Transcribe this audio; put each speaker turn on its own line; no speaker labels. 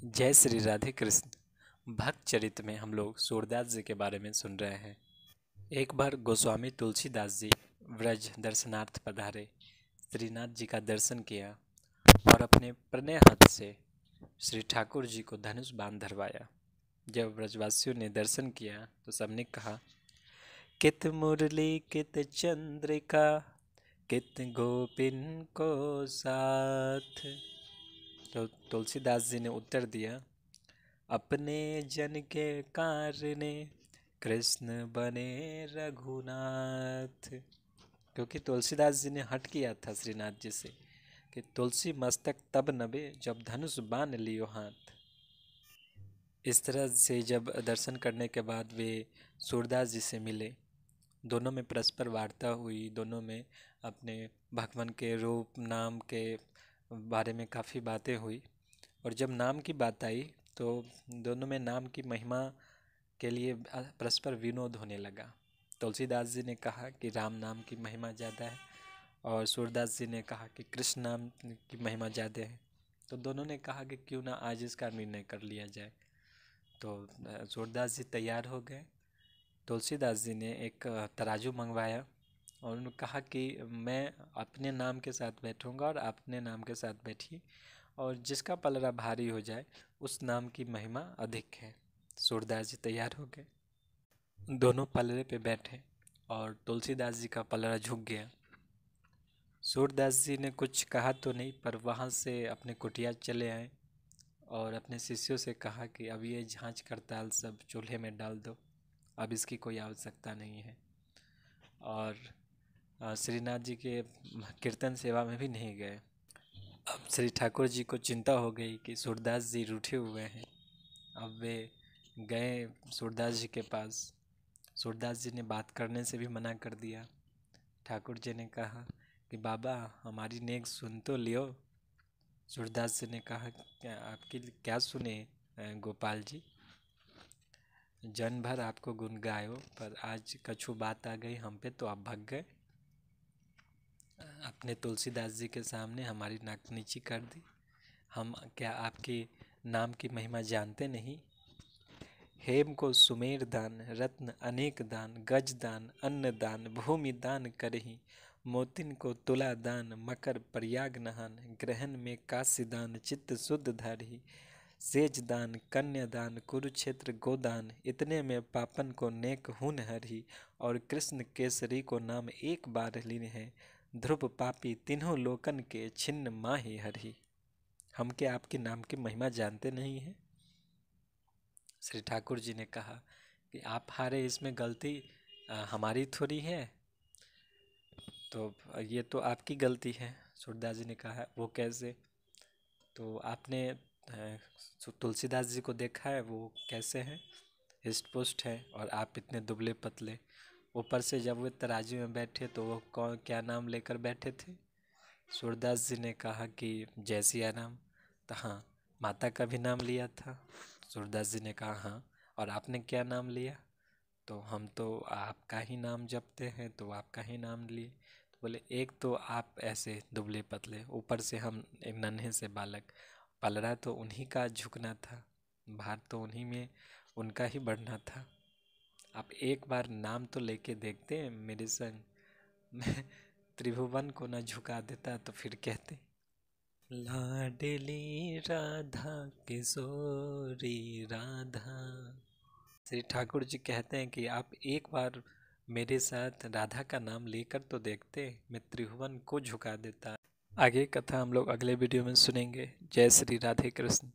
जय श्री राधे कृष्ण। भक्त चरित्र में हम लोग सूरदास जी के बारे में सुन रहे हैं। एक बार गोस्वामी तुलसीदास जी व्रज दर्शनार्थ पधारे, श्रीनाथ जी का दर्शन किया और अपने प्रणय हाथ से श्री ठाकुर जी को धनुष बाण धरवाया। जब व्रजवासियों ने दर्शन किया तो सबने कहा, कित मुरली कित चंद्रिका कित गोपिन को साथ। तो तुलसीदास जी ने उत्तर दिया, अपने जन के कारणे कृष्ण बने रघुनाथ। क्योंकि तुलसीदास जी ने हट किया था श्रीनाथ जी से कि तुलसी मस्तक तब नबे जब धनुष बाण लियो हाथ। इस तरह से जब दर्शन करने के बाद वे सूरदास जी से मिले, दोनों में परस्पर वार्ता हुई, दोनों में अपने भगवान के रूप नाम के बारे में काफ़ी बातें हुई। और जब नाम की बात आई तो दोनों में नाम की महिमा के लिए परस्पर विनोद होने लगा। तुलसीदास जी ने कहा कि राम नाम की महिमा ज़्यादा है और सूरदास जी ने कहा कि कृष्ण नाम की महिमा ज़्यादा है। तो दोनों ने कहा कि क्यों ना आज इसका निर्णय कर लिया जाए। तो सूरदास जी तैयार हो गए। तुलसीदास जी ने एक तराजू मंगवाया और उन्होंने कहा कि मैं अपने नाम के साथ बैठूंगा और अपने नाम के साथ बैठिए, और जिसका पलड़ा भारी हो जाए उस नाम की महिमा अधिक है। सूरदास जी तैयार हो गए, दोनों पलड़े पे बैठे और तुलसीदास जी का पलड़ा झुक गया। सूरदास जी ने कुछ कहा तो नहीं, पर वहाँ से अपने कुटिया चले आए और अपने शिष्यों से कहा कि अब ये जांच करताल सब चूल्हे में डाल दो, अब इसकी कोई आवश्यकता नहीं है। और श्रीनाथ जी के कीर्तन सेवा में भी नहीं गए। अब श्री ठाकुर जी को चिंता हो गई कि सूरदास जी रूठे हुए हैं। अब वे गए सूरदास जी के पास। सूरदास जी ने बात करने से भी मना कर दिया। ठाकुर जी ने कहा कि बाबा हमारी नेक सुन तो लियो। सूरदास जी ने कहा, क्या आपकी क्या सुने गोपाल जी, जन भर आपको गुण गायो, पर आज कछु बात आ गई हम पे तो आप भाग गए। अपने तुलसीदास जी के सामने हमारी नाक नीची कर दी। हम क्या आपके नाम की महिमा जानते नहीं? हेम को सुमेर दान, रत्न अनेक दान, गज दान, अन्न दान, भूमि दान करही, मोतिन को तुला दान, मकर प्रयाग नहान, ग्रहण में काशी दान, चित्त शुद्ध धारही, सेज दान, कन्या दान, कुरुक्षेत्र गोदान, इतने में पापन को नेक हुन हरही, और कृष्ण केसरी को नाम एक बार लीन है, ध्रुव पापी तीनों लोकन के छिन्न माही हरही। हम क्या आपके नाम की महिमा जानते नहीं हैं? श्री ठाकुर जी ने कहा कि आप हारे, इसमें गलती हमारी थोड़ी है, तो ये तो आपकी गलती है। सूरदास जी ने कहा, वो कैसे? तो आपने तुलसीदास जी को देखा है, वो कैसे हैं? हिस्ट पुस्ट है और आप इतने दुबले पतले। ऊपर से जब वे तराजू में बैठे तो वो कौन क्या नाम लेकर बैठे थे? सूरदास जी ने कहा कि जय सिया राम। तो हाँ, माता का भी नाम लिया था। सूरदास जी ने कहा हाँ, और आपने क्या नाम लिया? तो हम तो आपका ही नाम जपते हैं, तो आपका ही नाम लिए। तो बोले, एक तो आप ऐसे दुबले पतले, ऊपर से हम एक नन्हे से बालक, पलड़ा तो उन्हीं का झुकना था, भार तो उन्हीं में उनका ही बढ़ना था। आप एक बार नाम तो लेके देखते हैं मेरे संग। मैं त्रिभुवन को न झुका देता तो फिर कहते, लाडली राधा किशोरी राधा। श्री ठाकुर जी कहते हैं कि आप एक बार मेरे साथ राधा का नाम लेकर तो देखते, मैं त्रिभुवन को झुका देता। आगे कथा हम लोग अगले वीडियो में सुनेंगे। जय श्री राधे कृष्ण।